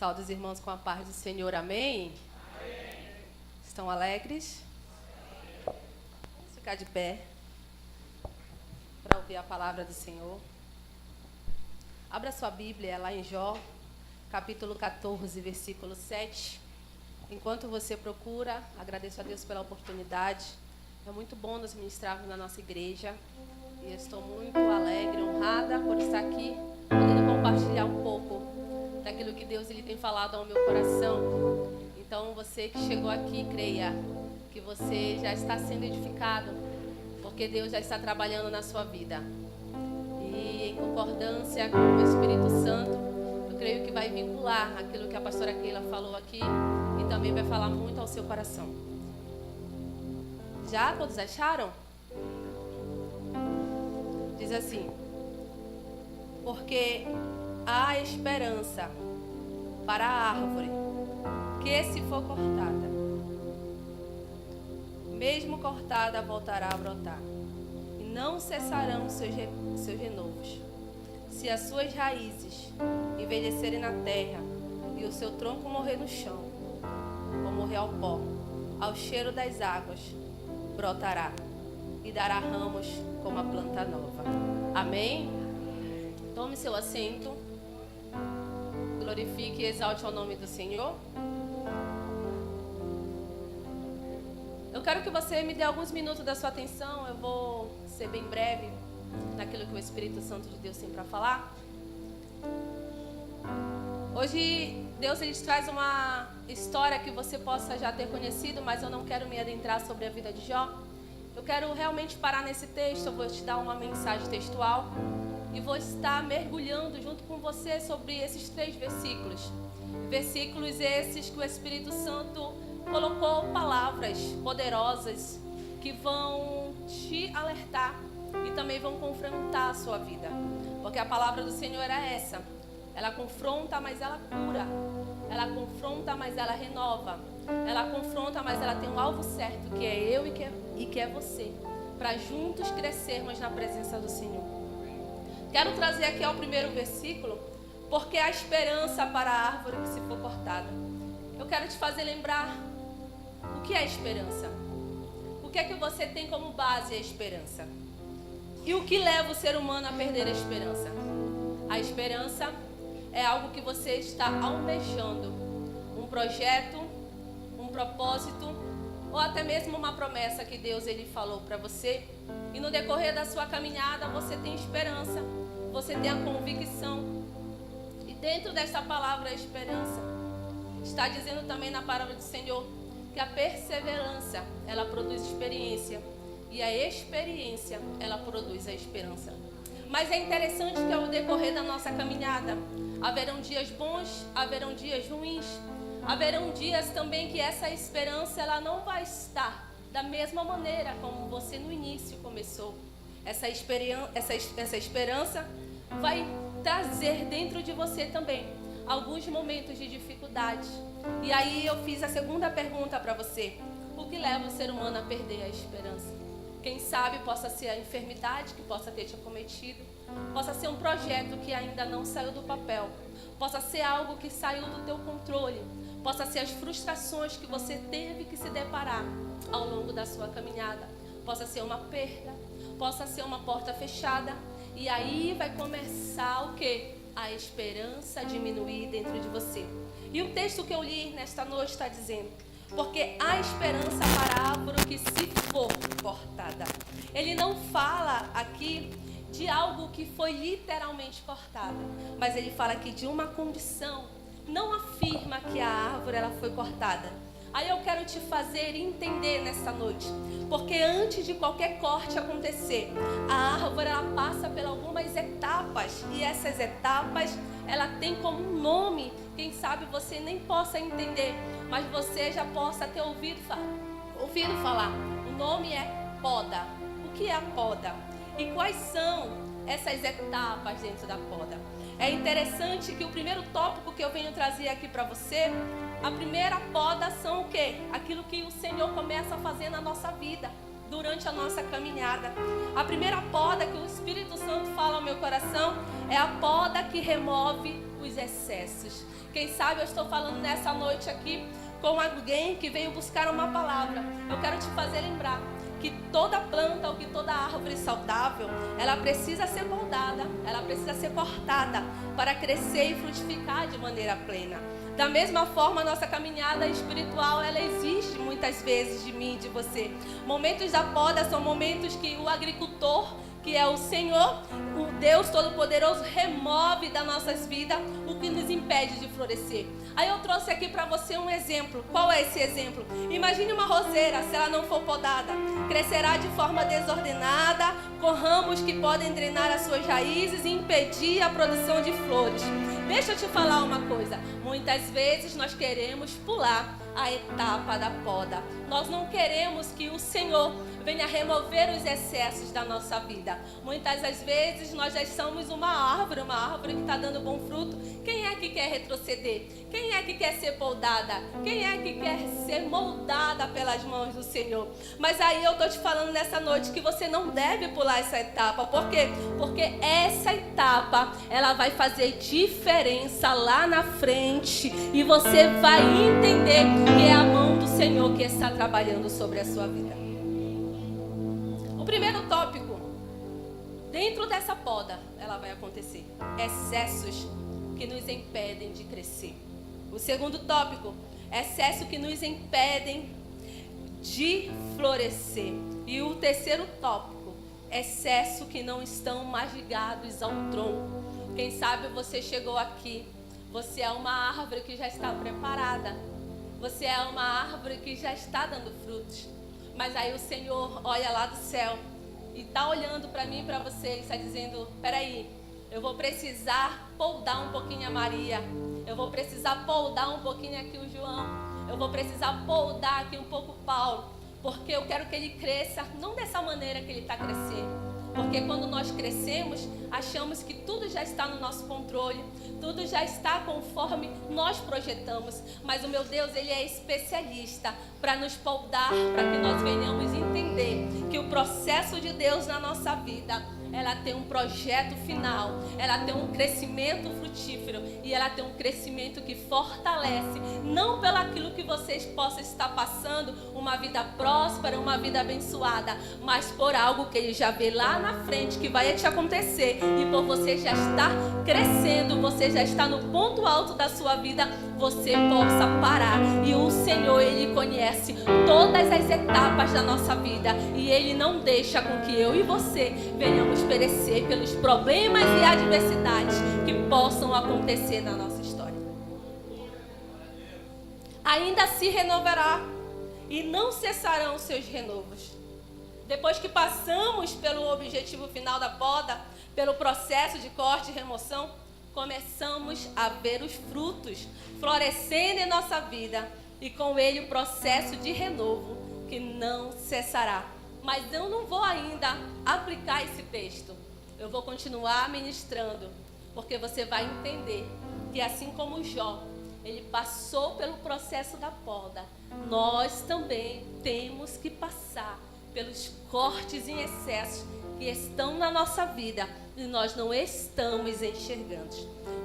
Saúde os irmãos com a paz do Senhor, amém? Amém. Estão alegres? Vamos ficar de pé para ouvir a palavra do Senhor. Abra sua Bíblia lá em Jó, capítulo 14, versículo 7. Enquanto você procura, agradeço a Deus pela oportunidade. É muito bom nos ministrarmos na nossa igreja. E estou muito alegre, honrada por estar aqui, podendo compartilhar um pouco daquilo que Deus ele tem falado ao meu coração. Então, você que chegou aqui, creia que você já está sendo edificado, porque Deus já está trabalhando na sua vida. E em concordância com o Espírito Santo, eu creio que vai vincular aquilo que a pastora Keila falou aqui e também vai falar muito ao seu coração. Já todos acharam? Diz assim: porque há esperança para a árvore que, se for cortada, mesmo cortada, voltará a brotar, e não cessarão seus renovos. Se as suas raízes envelhecerem na terra e o seu tronco morrer no chão, ou morrer ao pó, ao cheiro das águas, brotará e dará ramos como a planta nova. Amém? Tome seu assento. Glorifique e exalte o nome do Senhor. Eu quero que você me dê alguns minutos da sua atenção. Eu vou ser bem breve naquilo que o Espírito Santo de Deus tem para falar. Hoje, Deus ele traz uma história que você possa já ter conhecido, mas eu não quero me adentrar sobre a vida de Jó. Eu quero realmente parar nesse texto. Eu vou te dar uma mensagem textual e vou estar mergulhando junto com você sobre esses 3 versículos. Versículos esses que o Espírito Santo colocou palavras poderosas que vão te alertar e também vão confrontar a sua vida. Porque a palavra do Senhor é essa. Ela confronta, mas ela cura. Ela confronta, mas ela renova. Ela confronta, mas ela tem um alvo certo, que é eu e que é você, para juntos crescermos na presença do Senhor. Quero trazer aqui ao primeiro versículo, porque há esperança para a árvore que se for cortada. Eu quero te fazer lembrar o que é esperança. O que é que você tem como base a esperança? E o que leva o ser humano a perder a esperança? A esperança é algo que você está almejando, um projeto, um propósito, ou até mesmo uma promessa que Deus ele falou para você. E no decorrer da sua caminhada você tem esperança, você tem a convicção. E dentro dessa palavra esperança, está dizendo também na palavra do Senhor que a perseverança, ela produz experiência. E a experiência, ela produz a esperança. Mas é interessante que ao decorrer da nossa caminhada, haverão dias bons, haverão dias ruins. Haverão dias também que essa esperança ela não vai estar da mesma maneira como você no início começou. Essa esperança vai trazer dentro de você também alguns momentos de dificuldade. E aí eu fiz a segunda pergunta para você: o que leva o ser humano a perder a esperança? Quem sabe possa ser a enfermidade que possa ter te acometido, possa ser um projeto que ainda não saiu do papel, possa ser algo que saiu do teu controle, possa ser as frustrações que você teve que se deparar ao longo da sua caminhada, possa ser uma perda, possa ser uma porta fechada, e aí vai começar o quê? A esperança a diminuir dentro de você. E o texto que eu li nesta noite está dizendo: porque há esperança para a árvore que se for cortada. Ele não fala aqui de algo que foi literalmente cortado, mas ele fala aqui de uma condição. Não afirma que a árvore ela foi cortada. Aí eu quero te fazer entender nessa noite, porque antes de qualquer corte acontecer, a árvore ela passa por algumas etapas, e essas etapas ela tem como um nome. Quem sabe você nem possa entender, mas você já possa ter ouvido falar. O nome é poda. O que é a poda? E quais são essas etapas dentro da poda? É interessante que o primeiro tópico que eu venho trazer aqui para você, a primeira poda são o quê? Aquilo que o Senhor começa a fazer na nossa vida, durante a nossa caminhada. A primeira poda que o Espírito Santo fala ao meu coração é a poda que remove os excessos. Quem sabe eu estou falando nessa noite aqui com alguém que veio buscar uma palavra. Eu quero te fazer lembrar que toda planta ou que toda árvore saudável, ela precisa ser podada, ela precisa ser cortada para crescer e frutificar de maneira plena. Da mesma forma, a nossa caminhada espiritual, ela exige muitas vezes de mim e de você. Momentos da poda são momentos que o agricultor, que é o Senhor, o Deus Todo-Poderoso, remove das nossas vidas o que nos impede de florescer. Aí eu trouxe aqui para você um exemplo. Qual é esse exemplo? Imagine uma roseira, se ela não for podada, crescerá de forma desordenada, com ramos que podem drenar as suas raízes e impedir a produção de flores. Deixa eu te falar uma coisa. Muitas vezes nós queremos pular a etapa da poda. Nós não queremos que o Senhor venha remover os excessos da nossa vida. Muitas das vezes nós já somos uma árvore que está dando bom fruto. Quem é que quer retroceder? Quem é que quer ser podada? Quem é que quer ser moldada pelas mãos do Senhor? Mas aí eu estou te falando nessa noite que você não deve pular essa etapa. Por quê? Porque essa etapa, ela vai fazer diferença lá na frente. E você vai entender que é a mão do Senhor que está trabalhando sobre a sua vida. O primeiro tópico, dentro dessa poda, ela vai acontecer. Excessos que nos impedem de crescer. O segundo tópico, excesso que nos impedem de florescer. E o terceiro tópico, excesso que não estão mais ligados ao tronco. Quem sabe você chegou aqui, você é uma árvore que já está preparada. Você é uma árvore que já está dando frutos. Mas aí o Senhor olha lá do céu e está olhando para mim e para você e está dizendo, peraí, eu vou precisar podar um pouquinho a Maria. Eu vou precisar podar um pouquinho aqui o João. Eu vou precisar podar aqui um pouco o Paulo. Porque eu quero que ele cresça, não dessa maneira que ele está crescendo. Porque quando nós crescemos, achamos que tudo já está no nosso controle, tudo já está conforme nós projetamos. Mas o meu Deus, Ele é especialista para nos podar, para que nós venhamos entender que o processo de Deus na nossa vida, ela tem um projeto final, ela tem um crescimento frutífero e ela tem um crescimento que fortalece, não pelo aquilo que vocês possam estar passando, uma vida próspera, uma vida abençoada, mas por algo que Ele já vê lá na frente que vai te acontecer e por você já estar crescendo, você já está no ponto alto da sua vida, você possa parar. E o Senhor, Ele conhece todas as etapas da nossa vida e Ele não deixa com que eu e você venhamos perecer pelos problemas e adversidades que possam acontecer na nossa história. Ainda se renovará e não cessarão seus renovos. Depois que passamos pelo objetivo final da poda, pelo processo de corte e remoção, começamos a ver os frutos florescendo em nossa vida e com ele o processo de renovo que não cessará. Mas eu não vou ainda aplicar esse texto. Eu vou continuar ministrando, porque você vai entender que assim como Jó, ele passou pelo processo da poda, nós também temos que passar pelos cortes em excesso que estão na nossa vida e nós não estamos enxergando.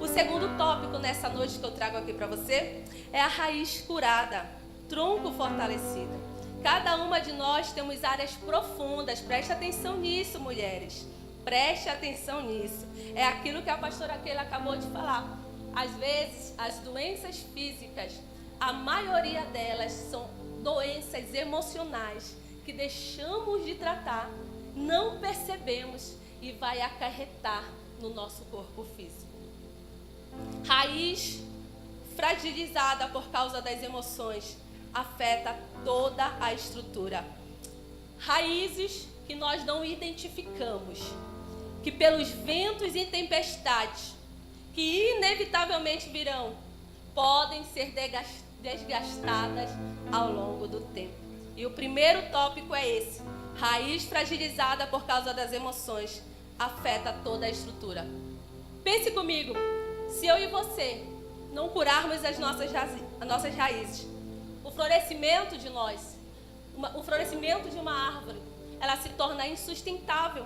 O segundo tópico nessa noite que eu trago aqui para você é a raiz curada, tronco fortalecido. Cada uma de nós temos áreas profundas, preste atenção nisso, mulheres. Preste atenção nisso. É aquilo que a pastora Keila acabou de falar. Às vezes, as doenças físicas, a maioria delas são doenças emocionais que deixamos de tratar, não percebemos e vai acarretar no nosso corpo físico. Raiz fragilizada por causa das emoções afeta toda a estrutura. Raízes que nós não identificamos, que pelos ventos e tempestades que inevitavelmente virão, podem ser desgastadas ao longo do tempo. E o primeiro tópico é esse: raiz fragilizada por causa das emoções afeta toda a estrutura. Pense comigo, se eu e você não curarmos as nossas raízes, o florescimento de nós, o florescimento de uma árvore, ela se torna insustentável.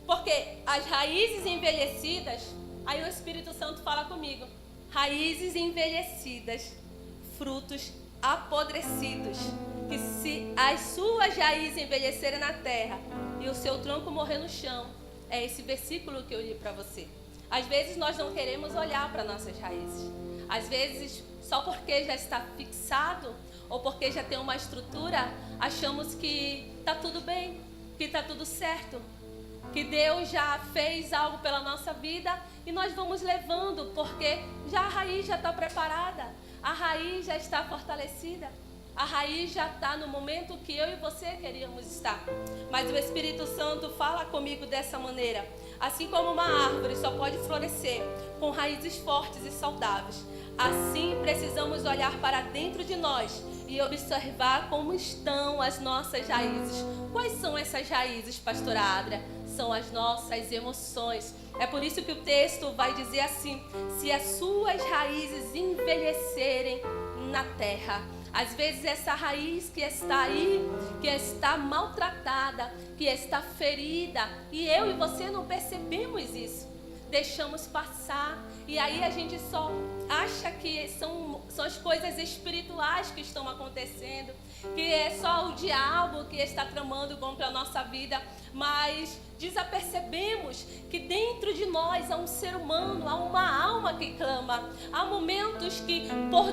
Porque as raízes envelhecidas, aí o Espírito Santo fala comigo, Raízes envelhecidas, frutos apodrecidos, que se as suas raízes envelhecerem na terra e o seu tronco morrer no chão. É esse versículo que eu li para você. Às vezes nós não queremos olhar para nossas raízes. Às vezes, só porque já está fixado ou porque já tem uma estrutura, achamos que está tudo bem, que está tudo certo, que Deus já fez algo pela nossa vida e nós vamos levando, porque já a raiz já está preparada, a raiz já está fortalecida, a raiz já está no momento que eu e você queríamos estar. Mas o Espírito Santo fala comigo dessa maneira. Assim como uma árvore só pode florescer com raízes fortes e saudáveis, assim precisamos olhar para dentro de nós e observar como estão as nossas raízes. Quais são essas raízes, pastora Adria? São as nossas emoções. É por isso que o texto vai dizer assim: se as suas raízes envelhecerem na terra. Às vezes essa raiz que está aí, que está maltratada, que está ferida, e eu e você não percebemos isso. Deixamos passar e aí a gente só acha que são as coisas espirituais que estão acontecendo, que é só o diabo que está tramando contra a nossa vida, mas desapercebemos que dentro de nós há um ser humano, há uma alma que clama. Há momentos que por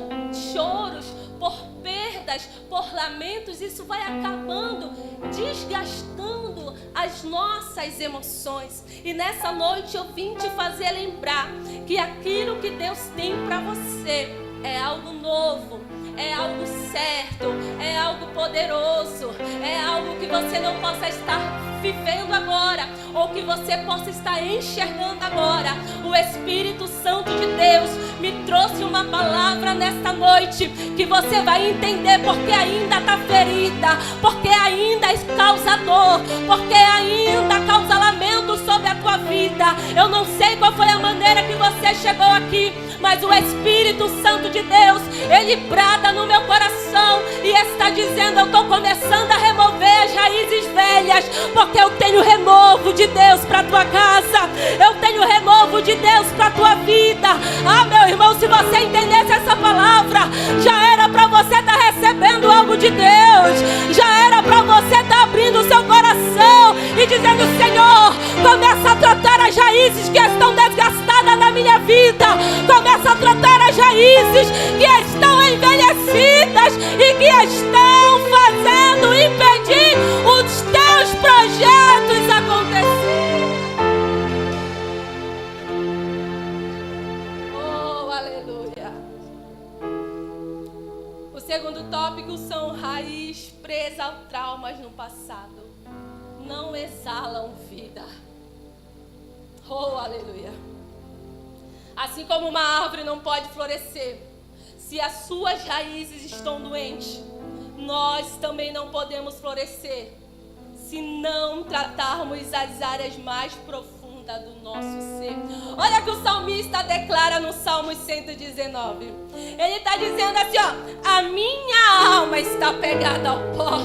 choros, por perdas, por lamentos, isso vai acabando, desgastando as nossas emoções. E nessa noite eu vim te fazer lembrar que aquilo que Deus tem para você é algo novo, é algo certo, é algo poderoso, é algo que você não possa estar vivendo agora, ou que você possa estar enxergando agora. O Espírito Santo de Deus me trouxe uma palavra nesta noite, que você vai entender porque ainda está ferida, porque ainda causa dor, porque ainda causa lamento sobre a tua vida. Eu não sei qual foi a maneira que você chegou aqui, mas o Espírito Santo de Deus, Ele brada no meu coração e está dizendo: eu estou começando a remover as raízes velhas, porque eu tenho renovo de Deus para a tua casa, eu tenho renovo de Deus para a tua vida. Ah, meu irmão, se você entendesse essa palavra, já era para você estar recebendo algo de Deus, já era para você estar abrindo o seu coração e dizendo: Senhor, começa a tratar as raízes que estão desgastadas na minha vida, começa a tratar as raízes que estão envelhecidas e que estão fazendo impedir os teus projetos acontecer. Oh, aleluia. O segundo tópico são raiz presa a traumas no passado. Não exalam vida. Oh, aleluia. Assim como uma árvore não pode florescer se as suas raízes estão doentes, nós também não podemos florescer se não tratarmos as áreas mais profundas do nosso ser. Olha que o salmista declara no Salmo 119. Ele está dizendo assim, ó: a minha alma está pegada ao pó,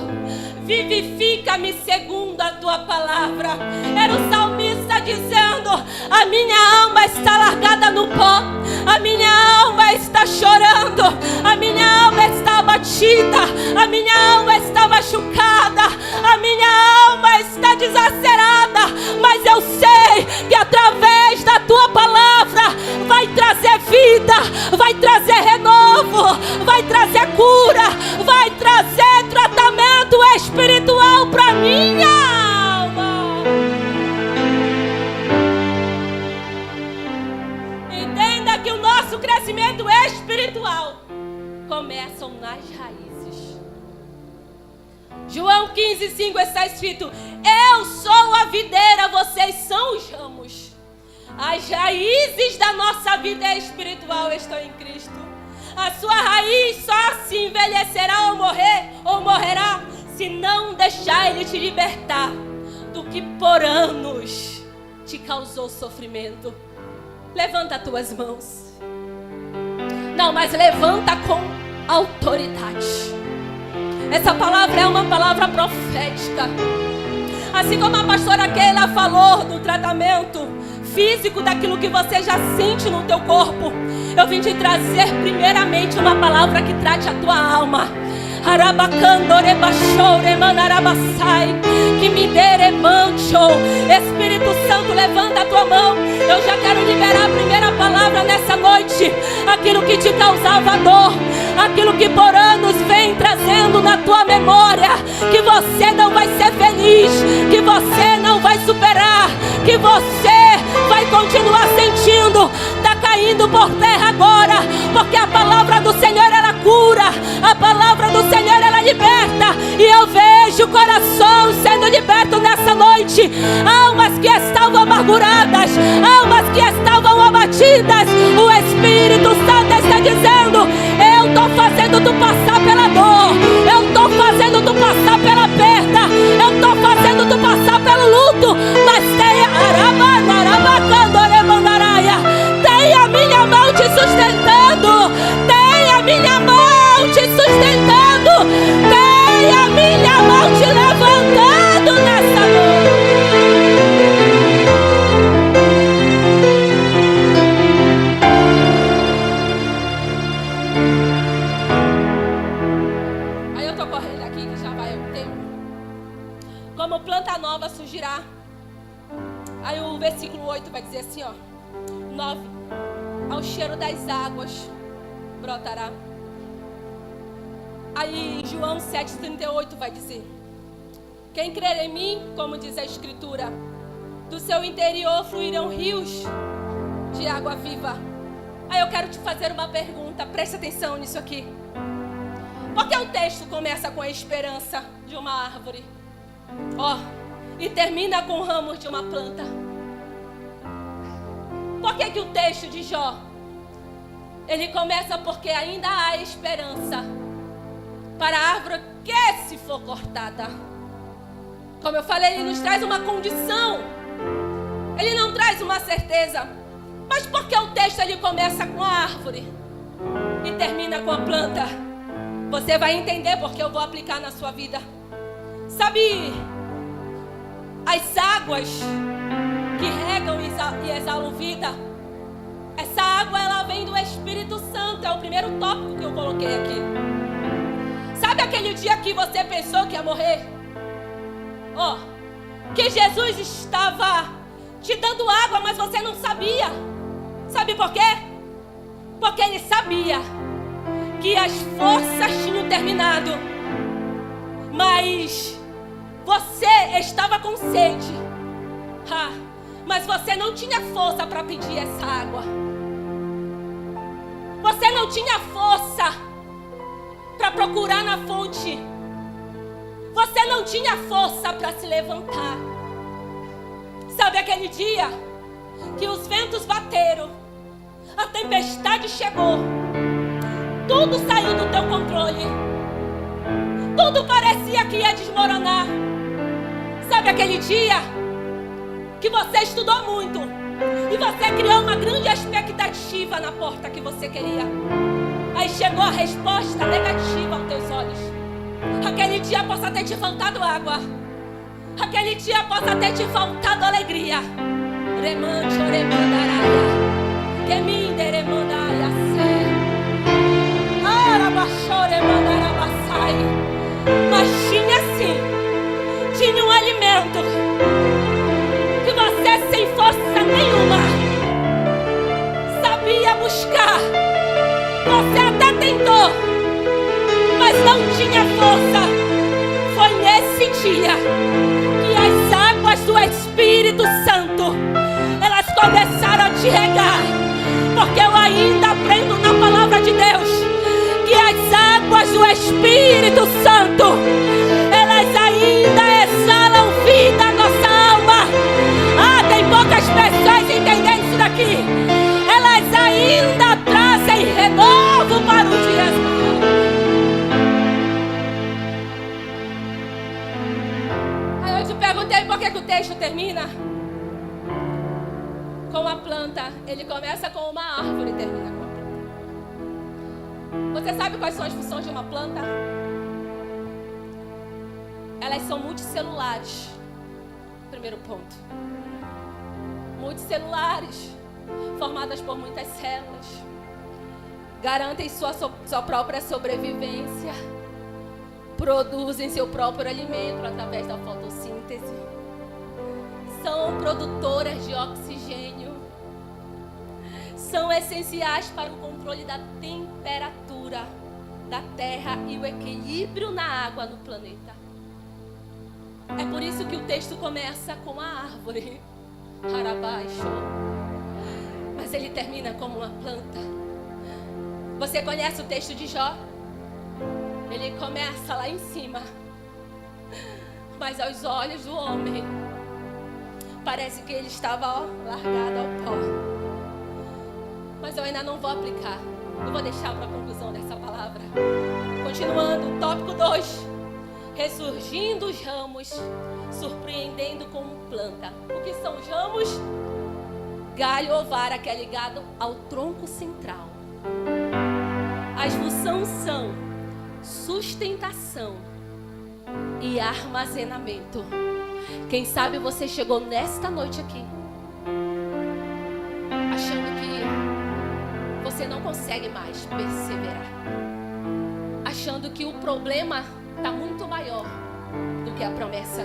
vivifica-me segundo a tua palavra. Era o salmista dizendo: a minha alma está largada no pó, a minha alma está chorando, a minha alma está abatida, a minha alma está machucada, a minha alma está desacerada, mas eu sei que através da tua palavra vai trazer vida, vai trazer renovo, vai trazer cura, vai trazer tratamento espiritual para minha alma. Entenda que o nosso crescimento espiritual começa nas raízes. João 15:5 está escrito: eu sou a videira, vocês são os ramos. As raízes da nossa vida espiritual estão em Cristo. A sua raiz só se envelhecerá ou morrerá se não deixar Ele te libertar do que por anos te causou sofrimento. Levanta as tuas mãos. Não, mas levanta com autoridade. Essa palavra é uma palavra profética. Assim como a pastora Keila falou do tratamento físico daquilo que você já sente no teu corpo. Eu vim te trazer primeiramente uma palavra que trate a tua alma. Que me deremancho. Espírito Santo, levanta a tua mão. Eu já quero liberar a primeira palavra nessa noite. Aquilo que te causava dor, aquilo que por anos vem trazendo na tua memória, que você não vai ser feliz, que você não vai superar, que você vai continuar sentindo, está caindo por terra agora, porque a palavra do Senhor ela cura, a palavra do Senhor ela liberta, e eu vejo coração sendo liberto nessa noite, almas que estavam amarguradas, almas que estavam abatidas. O Espírito Santo está dizendo: eu estou fazendo tu passar pela dor, eu estou fazendo tu passar pela perda, eu estou fazendo tu passar pelo luto, mas tenha tenha a minha mão te sustentando, tenha a minha mão te sustentando, tenha a minha mão te levantando nessa noite. Aí eu tô correndo aqui que já vai o tempo. Como planta nova surgirá. Aí o versículo 8 vai dizer assim, ó. 9. Ao cheiro das águas brotará. Aí João 7,38 vai dizer: quem crer em mim, como diz a Escritura, do seu interior fluirão rios de água viva. Aí eu quero te fazer uma pergunta, preste atenção nisso aqui. Por que o texto começa com a esperança de uma árvore, ó, e termina com ramos de uma planta? Por que o texto de Jó, ele começa porque ainda há esperança para a árvore que se for cortada? Como eu falei, ele nos traz uma condição, ele não traz uma certeza. Mas por que o texto ele começa com a árvore e termina com a planta? Você vai entender porque eu vou aplicar na sua vida. Sabe, as águas que regam e exalam vida, essa água ela vem do Espírito Santo. É o primeiro tópico que eu coloquei aqui. Sabe aquele dia que você pensou que ia morrer? Ó, que Jesus estava te dando água, mas você não sabia. Sabe por quê? Porque ele sabia que as forças tinham terminado, mas você estava com sede, mas você não tinha força para pedir essa água. Você não tinha força para procurar na fonte. Você não tinha força para se levantar. Sabe aquele dia que os ventos bateram, a tempestade chegou, tudo saiu do teu controle, tudo parecia que ia desmoronar. Sabe aquele dia que você estudou muito e você criou uma grande expectativa na porta que você queria, aí chegou a resposta negativa aos teus olhos. Aquele dia possa ter te faltado água, aquele dia possa ter te faltado alegria. Remancho, remandaraia, que me deremandaia se arabachou, remandarabassai. Mas tinha sim, tinha um alimento que você sem força nenhuma sabia buscar. Você até tentou, mas não tinha força. Foi nesse dia que as águas do Espírito Santo, elas começaram a te regar. Porque eu ainda aprendo na palavra de Deus que as águas do Espírito Santo, elas ainda exalam vida à nossa alma. Tem poucas pessoas entendendo isso daqui. Elas ainda trazem renovo para os dias. Aí eu te perguntei por que o texto termina com a planta. Ele começa com uma árvore e termina com a planta. Você sabe quais são as funções de uma planta? Elas são multicelulares. Primeiro ponto. muitos celulares, formadas por muitas células. Garantem sua própria sobrevivência. Produzem seu próprio alimento através da fotossíntese. São produtoras de oxigênio. São essenciais para o controle da temperatura da Terra e o equilíbrio na água no planeta. É por isso que o texto começa com a árvore, Harabaixo, mas ele termina como uma planta. Você conhece o texto de Jó? Ele começa lá em cima, mas aos olhos do homem parece que ele estava largado ao pó. Mas eu ainda não vou aplicar. Eu vou deixar para a conclusão dessa palavra. Continuando, tópico 2. Ressurgindo os ramos, surpreendendo como planta. O que são os ramos? Galho ou vara que é ligado ao tronco central. As funções são sustentação e armazenamento. Quem sabe você chegou nesta noite aqui achando que você não consegue mais perseverar, achando que o problema está muito maior do que a promessa.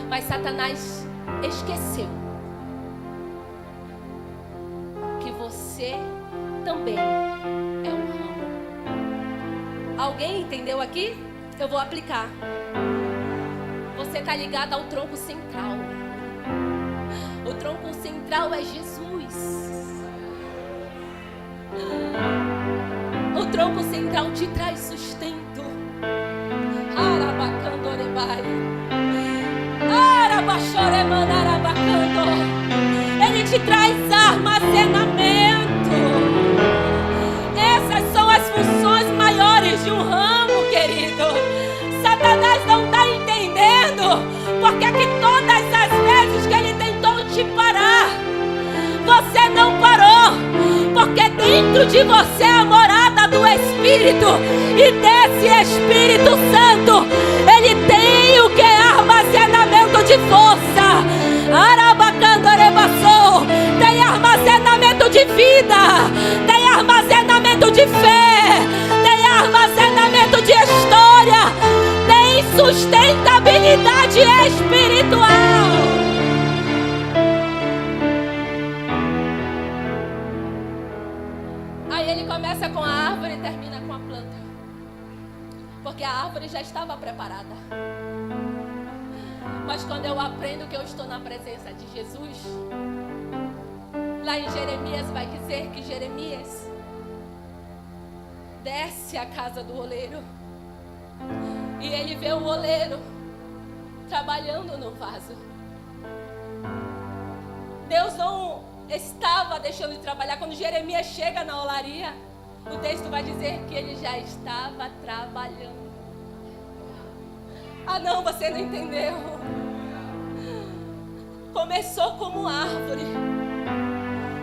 Mas Satanás esqueceu que você também é um ramo. Alguém entendeu aqui? Eu vou aplicar. Você está ligado ao tronco central. O tronco central é Jesus. O tronco central te traz sustento. Ele te traz armazenamento. Essas são as funções maiores de um ramo, querido. Satanás não está entendendo porque que todas as vezes que ele tentou te parar, você não parou. Porque dentro de você é a morada do Espírito. E desse Espírito Santo ele tem o que é armazenamento de força. Arabacandorebaçou. Tem armazenamento de vida. Tem armazenamento de fé. Tem armazenamento de história. Tem sustentabilidade espiritual. Ele começa com a árvore e termina com a planta. Porque a árvore já estava preparada. Mas quando eu aprendo que eu estou na presença de Jesus, lá em Jeremias vai dizer que Jeremias desce à casa do oleiro. E ele vê o oleiro trabalhando no vaso. Deus não estava deixando de trabalhar. Quando Jeremias chega na olaria, o texto vai dizer que ele já estava trabalhando. Ah não, você não entendeu. Começou como árvore.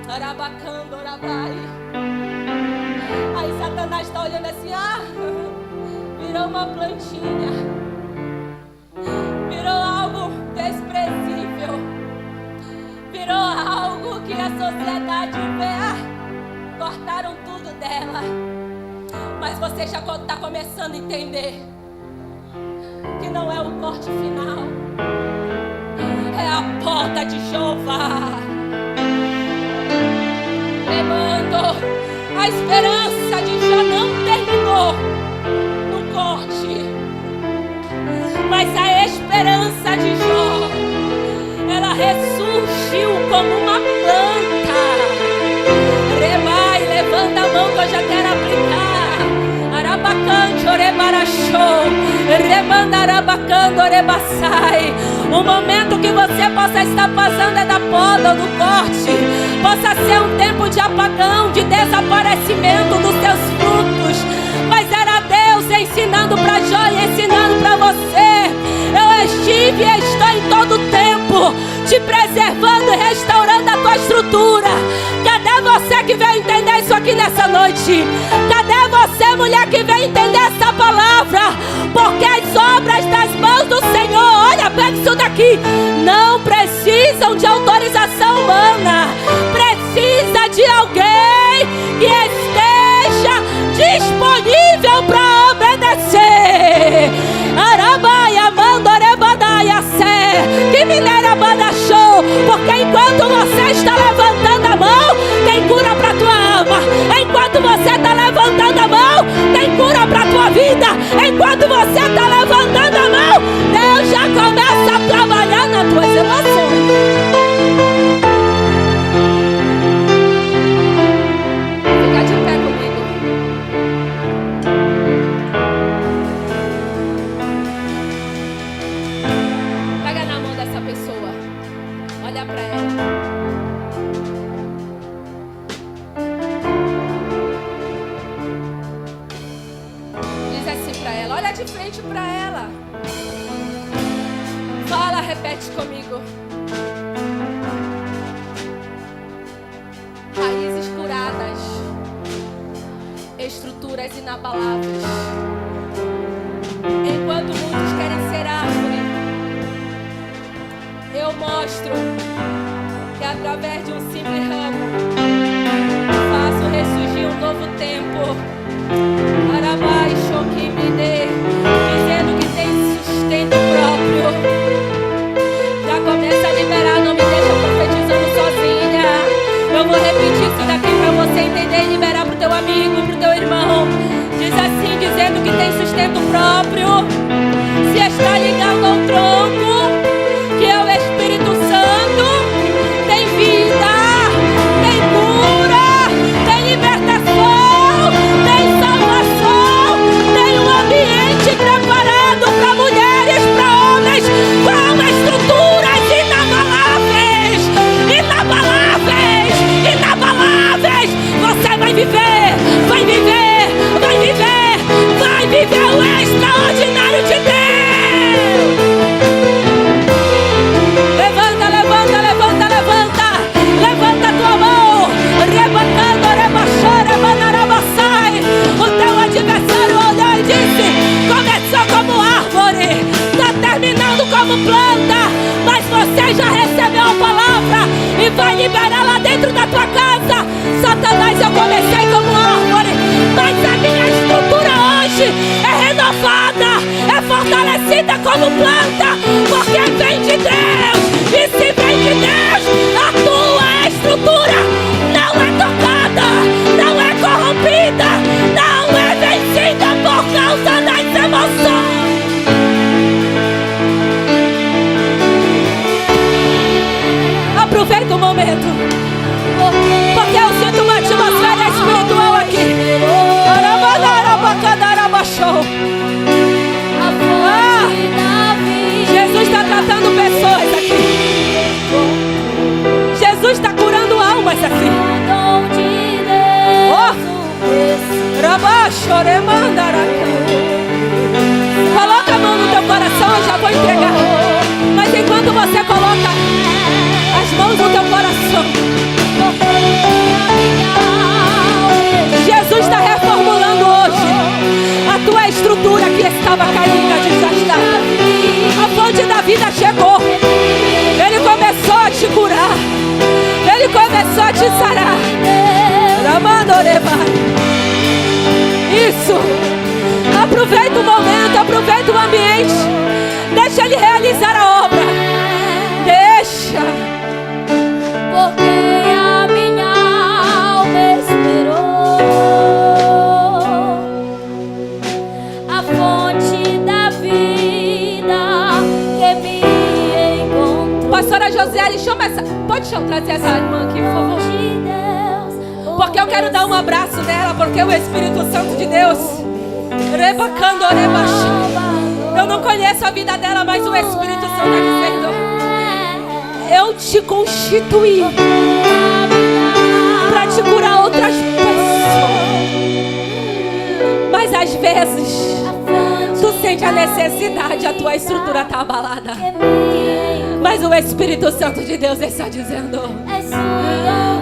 Arabacando, orabai. Aí Satanás está olhando assim, virou uma plantinha. Virou algo desprezível. Virou algo que a sociedade vê. Cortaram tudo dela. Mas você já está começando a entender que não é o corte final. É a porta de Jeová. Lembrando, a esperança de Jó não terminou no corte. Mas a esperança de Jó, ela ressurgiu como uma planta. Rebai, levanta a mão que eu já quero aplicar. Arabacante, orebarachou. Remandarabacando, orebaçai. O momento que você possa estar passando é da poda, do corte. Possa ser um tempo de apagão, de desaparecimento dos teus frutos. Mas era Deus ensinando para Jó e ensinando para você. Eu estive e estou em todo tempo te preservando e restaurando a tua estrutura. Cadê você que veio entender isso aqui nessa noite? Cadê você, mulher, que veio entender essa palavra? Porque as obras das mãos do Senhor, olha, pega isso daqui, não precisam de autorização de frente para ela. Fala, repete comigo. Raízes curadas, estruturas inabaláveis. Enquanto muitos querem ser árvore, eu mostro que através de um simples ramo faço ressurgir um novo tempo. Arabai, Shokimide, dizendo que tem sustento próprio. Já começa a liberar, não me deixa profetizando sozinha. Eu vou repetir isso daqui para você entender e liberar pro teu amigo, pro teu irmão. Diz assim, dizendo que tem sustento próprio. Se está ligado ao tronco, que é o Espírito Santo, tem vida, tem cura, tem libertação, tem salvação, tem um ambiente preparado para mulheres, para homens, com estruturas inabaláveis, inabaláveis, inabaláveis. Você vai viver, vai viver, vai viver, vai viver o extraordinário de Deus. Levanta, levanta, levanta, levanta. Levanta a tua mão. Rebacando, rebaixando, rebanarabassai. O teu adversário olhou e disse: começou como árvore, está terminando como planta. Mas você já recebeu a palavra e vai liberar lá dentro da tua casa. Satanás, eu comecei como árvore, mas a minha estrutura hoje é renovada, é fortalecida como planta, porque vem de Deus. E se vem de Deus, a tua estrutura não é tocada, não é corrompida, não é vencida por causa das emoções. Aproveita o momento, porque eu sinto uma atmosfera espiritual aqui. Jesus está tratando pessoas aqui. Jesus está curando almas aqui. Coloca a mão no teu coração, eu já vou entregar. Mas enquanto você coloca as mãos no teu coração, Jesus está reformulando hoje a tua estrutura que estava caída, desgastada. A fonte da vida chegou. Ele começou a te curar. Ele começou a te sarar. Isso. Aproveita o momento, aproveita o ambiente. Deixa ele realizar a obra. Deixa. Porque a minha alma esperou a fonte da vida que me encontrou. Pastora Josiane, chama essa. Pode trazer essa irmã aqui, por favor. Porque eu quero dar um abraço nela, porque o Espírito Santo de Deus, rebacando, rebaixando. Eu não conheço a vida dela, mas o Espírito Santo está dizendo: eu te constituí para te curar outras pessoas. Mas às vezes tu sente a necessidade, a tua estrutura está abalada. Mas o Espírito Santo de Deus está dizendo: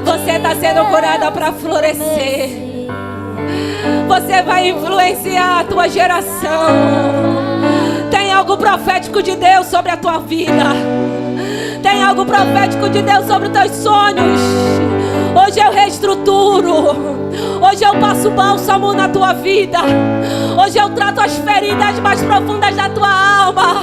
você está sendo curada para florescer. Você vai influenciar a tua geração. Tem algo profético de Deus sobre a tua vida. Tem algo profético de Deus sobre os teus sonhos. Hoje eu reestruturo. Hoje eu passo bálsamo na tua vida. Hoje eu trato as feridas mais profundas da tua alma.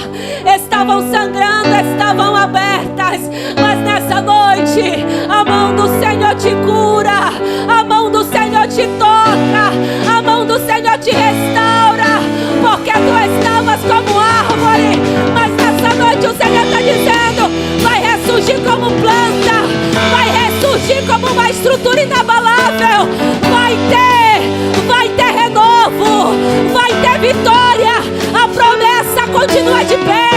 Estavam sangrando, estavam abertas. Mas nessa noite a mão do Senhor te cura. A mão do Senhor te toca. A mão do Senhor te restaura. Porque tu estavas como árvore, mas nessa noite o Senhor está dizendo: vai ressurgir como planta, vai ressurgir como uma estrutura inabalável. Vai ter renovo, vai ter vitória. A promessa continua de pé.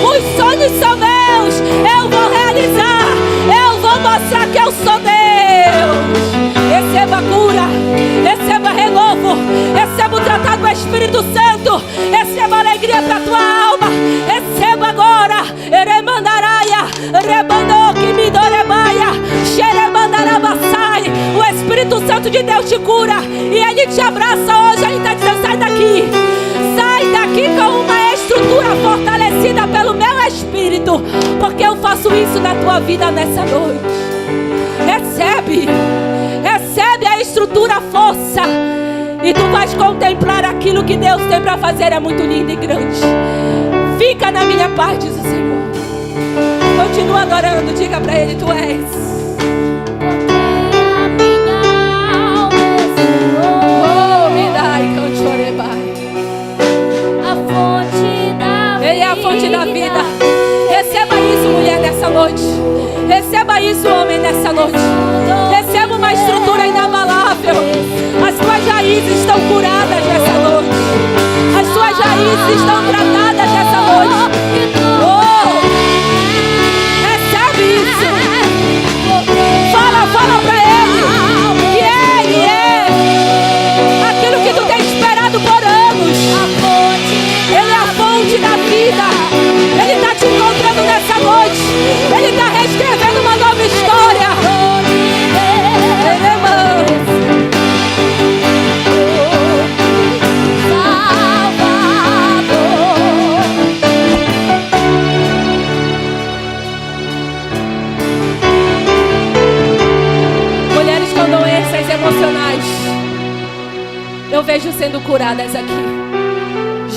Os sonhos são meus, eu vou realizar. Eu vou mostrar que eu sou Deus. Receba cura, receba renovo, receba o tratado do Espírito Santo, receba é para a tua alma. Receba agora. Eremandaraia, Rebanoque, Midorebaia, Xeremandarabasai. O Espírito Santo de Deus te cura e Ele te abraça hoje. Ele está dizendo: sai daqui. Sai daqui com uma estrutura fortalecida pelo meu Espírito, porque eu faço isso na tua vida nessa noite. Recebe. Recebe a estrutura, a força. E tu vais contemplar aquilo que Deus tem para fazer. É muito lindo e grande. Fica na minha paz, diz o Senhor. Continua adorando. Diga para Ele: tu és. Ele é a fonte da vida. Receba isso, mulher, nessa noite. Receba isso, homem, nessa noite. Receba uma estrutura inabalável. As tuas raízes estão curadas nessa noite. As tuas raízes estão tratadas nessa noite. Oh! Recebe isso. Fala pra Ele que Ele é aquilo que tu tem esperado por anos. Ele é a fonte da vida. Ele está te encontrando nessa noite. Ele está reescrevendo uma nova história. Mulheres com doenças emocionais, eu vejo sendo curadas aqui.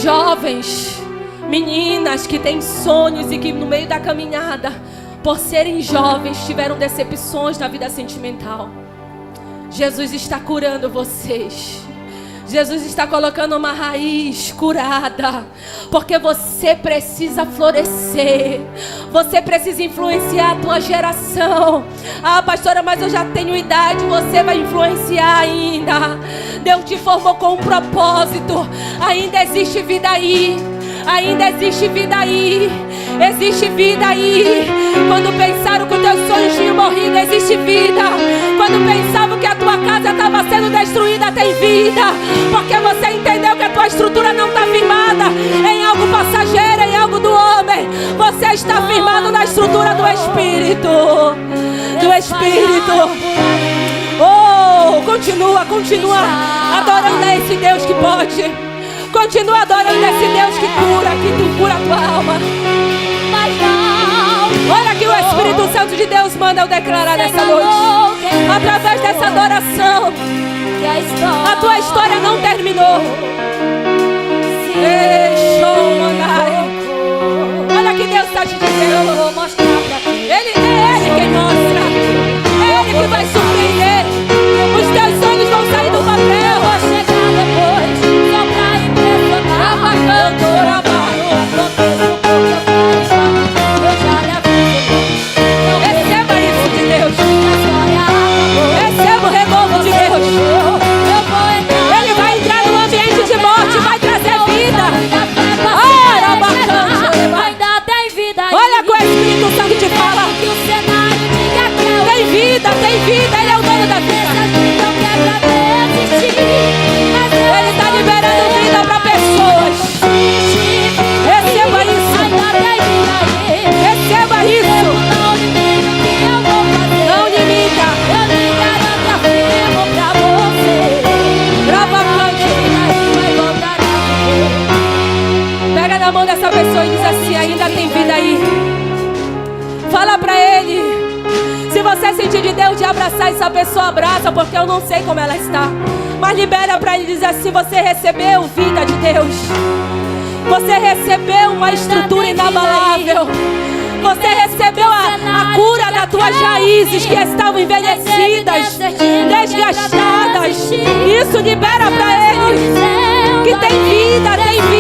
Jovens, meninas que têm sonhos e que no meio da caminhada, por serem jovens, tiveram decepções na vida sentimental. Jesus está curando vocês. Jesus está colocando uma raiz curada, porque você precisa florescer. Você precisa influenciar a tua geração. Ah, pastora, mas eu já tenho idade. Você vai influenciar ainda. Deus te formou com um propósito. Ainda existe vida aí. Ainda existe vida aí. Existe vida aí. Quando pensaram que os teus sonhos tinham morrido, existe vida. Quando pensavam que a tua casa estava sendo destruída, tem vida. Porque você entendeu que a tua estrutura não está firmada em algo passageiro, em algo do homem. Você está firmado na estrutura do Espírito. Do Espírito. Oh, continua adorando a esse Deus que pode. Continua adorando esse Deus que cura a tua alma. Olha que o Espírito Santo de Deus manda eu declarar nessa noite. Através dessa adoração, a tua história não terminou. Olha que Deus está te dizendo. Eu vou mostrar pra ti. É Ele quem mostra. É Ele que vai surpreender. Os teus sonhos vão sair do papel. Eu vou chegar depois, só pra impressionar. Abacando, receba isso de Deus. Receba o renovo de Deus. Ele vai entrar no ambiente de morte e vai trazer vida. Ainda tem vida. Olha que o Espírito Santo te fala. Tem vida, tem vida. Ele é o dono da vida. Ele está liberando vida para pessoas. Receba isso. Receba isso. Não limita. Pega na mão dessa pessoa e diz assim: ainda tem vida aí. Fala pra ele. Se você sentir de Deus de abraçar essa pessoa, abraça, porque eu não sei como ela está. Mas libera pra ele dizer assim: você recebeu vida de Deus. Você recebeu uma estrutura inabalável. Você recebeu a cura das tuas raízes que estavam envelhecidas, desgastadas. Isso libera pra ele que tem vida, tem vida.